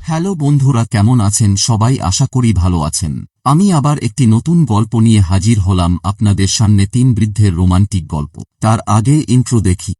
Hello বন্ধুরা, কেমন আছেন সবাই? আশা করি ভালো আছেন। আমি আবার একটি নতুন গল্প নিয়ে হাজির হলাম আপনাদের সামনে। 3 বৃদ্ধের রোমান্টিক গল্প। তার আগে ইন্ট্রো দেখি।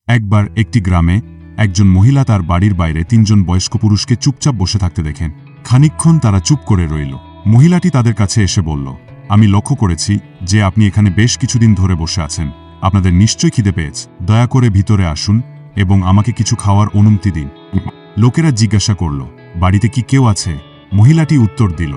একবার একটি গ্রামে একজন মহিলা তার বাড়ির বাইরে 3 জন বয়স্ক পুরুষকে চুপচাপ বসে থাকতে দেখেন। খানিকক্ষণ তারা চুপ করে রইল। মহিলাটি তাদের কাছে এসে বলল, আমি লক্ষ্য করেছি যে আপনি এখানে বেশ কিছুদিন ধরে বসে আছেন। আপনাদের নিশ্চয়ই খিদে পেয়েছে। দয়া করে ভিতরে আসুন এবং আমাকে কিছু খাওয়ার অনুমতি দিন। লোকেরা জিজ্ঞাসা করল, বাড়িতে কি কেউ আছে? মহিলাটি উত্তর দিল,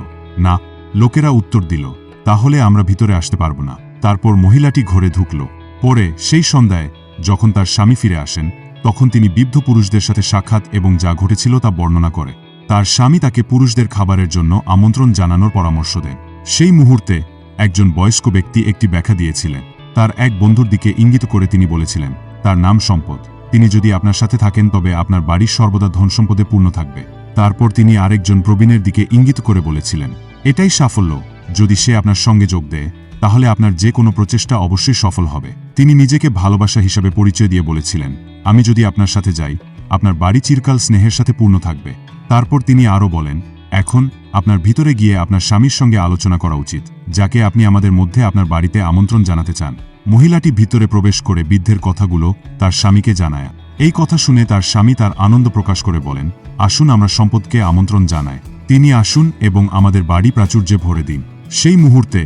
না। লোকেরা উত্তর দিল, তাহলে আমরা ভিতরে আসতে পারব না। তারপর মহিলাটি ঘরে ঢুকল। পরে সেই সন্ধ্যায় যখন তার স্বামী ফিরে আসেন, তখন তিনি বৃদ্ধ পুরুষদের সাথে সাক্ষাৎ এবং যা ঘটেছিল তা বর্ণনা করে। তার স্বামী তাকে পুরুষদের খাবারের জন্য আমন্ত্রণ জানানোর পরামর্শ দেন। সেই মুহূর্তে একজন বয়স্ক ব্যক্তি একটি ব্যাখ্যা দিয়েছিলেন। তার এক বন্ধুর দিকে ইঙ্গিত করে তিনি বলেছিলেন, তার নাম সম্পদ। তিনি যদি আপনার সাথে থাকেন তবে আপনার বাড়ির সর্বদা ধনসম্পদে পূর্ণ থাকবে। তারপর তিনি আরেকজন প্রবীণের দিকে ইঙ্গিত করে বলেছিলেন, এটাই সাফল্য। যদি সে আপনার সঙ্গে যোগ দেয় তাহলে আপনার যে কোনো প্রচেষ্টা অবশ্যই সফল হবে। তিনি নিজেকে ভালোবাসা হিসাবে পরিচয় দিয়ে বলেছিলেন, আমি যদি আপনার সাথে যাই আপনার বাড়ি চিরকাল স্নেহের সাথে পূর্ণ থাকবে। তারপর তিনি আরও বলেন, এখন আপনার ভিতরে গিয়ে আপনার স্বামীর সঙ্গে আলোচনা করা উচিত, যাকে আপনি আমাদের মধ্যে আপনার বাড়িতে আমন্ত্রণ জানাতে চান। মহিলাটি ভিতরে প্রবেশ করে বৃদ্ধের কথাগুলো তার স্বামীকে জানায়। এই কথা শুনে তার স্বামী তার আনন্দ প্রকাশ করে বলেন, আসুন আমরা সম্পদকে আমন্ত্রণ জানাই। তিনি আসুন এবং আমাদের বাড়ি প্রাচুর্যে ভরে দিন। সেই মুহূর্তে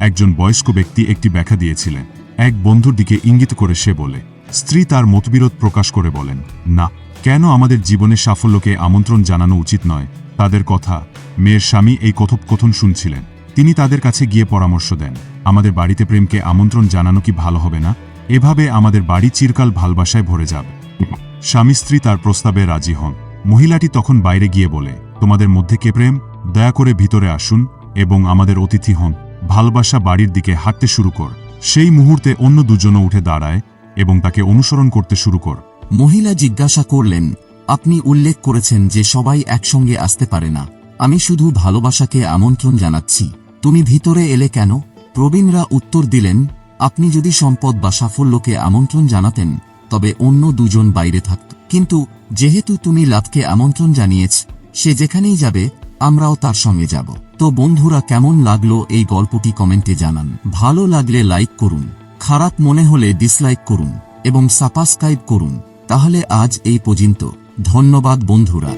একজন বয়স্ক ব্যক্তি একটি ব্যাখ্যা দিয়েছিলেন। এক বন্ধুর দিকে ইঙ্গিত করে সে বলে, স্ত্রী তার মতবিরোধ প্রকাশ করে বলেন, না, কেন আমাদের জীবনে সাফল্যকে আমন্ত্রণ জানানো উচিত নয়? তাদের কথা মেয়ের স্বামী এই কথোপকথন শুনছিলেন। তিনি তাদের কাছে গিয়ে পরামর্শ দেন, আমাদের বাড়িতে প্রেমকে আমন্ত্রণ জানানো কি ভালো হবে না? এভাবে আমাদের বাড়ি চিরকাল ভালোবাসায় ভরে যাবে। স্বামী স্ত্রী তার প্রস্তাবে রাজি হন। মহিলাটি তখন বাইরে গিয়ে বলে, তোমাদের মধ্যে কে প্রেম? দয়া করে ভিতরে আসুন এবং আমাদের অতিথি হন। ভালোবাসা বাড়ির দিকে হাঁটতে শুরু কর। সেই মুহূর্তে অন্য দুজনও উঠে দাঁড়ায় এবং তাকে অনুসরণ করতে শুরু কর। মহিলা জিজ্ঞাসা করলেন, আপনি উল্লেখ করেছেন যে সবাই একসঙ্গে আসতে পারে না। আমি শুধু ভালোবাসাকে আমন্ত্রণ জানাচ্ছি। তুমি ভিতরে এলে কেন? প্রবীণরা উত্তর দিলেন, আপনি যদি সম্পদ বা সাফল্যকে আমন্ত্রণ জানাতেন তবে অন্য দুজন বাইরে থাকত। কিন্তু যেহেতু তুমি লাভকে আমন্ত্রণ জানিয়েছ, সে যেখানেই যাবে আমরাও তার সঙ্গে যাব। তো বন্ধুরা, কেমন লাগলো এই গল্পটি কমেন্টে জানান। ভালো লাগলে লাইক করুন, খারাপ মনে হলে ডিসলাইক করুন এবং সাবস্ক্রাইব করুন। তাহলে আজ এই পর্যন্ত। ধন্যবাদ বন্ধুরা।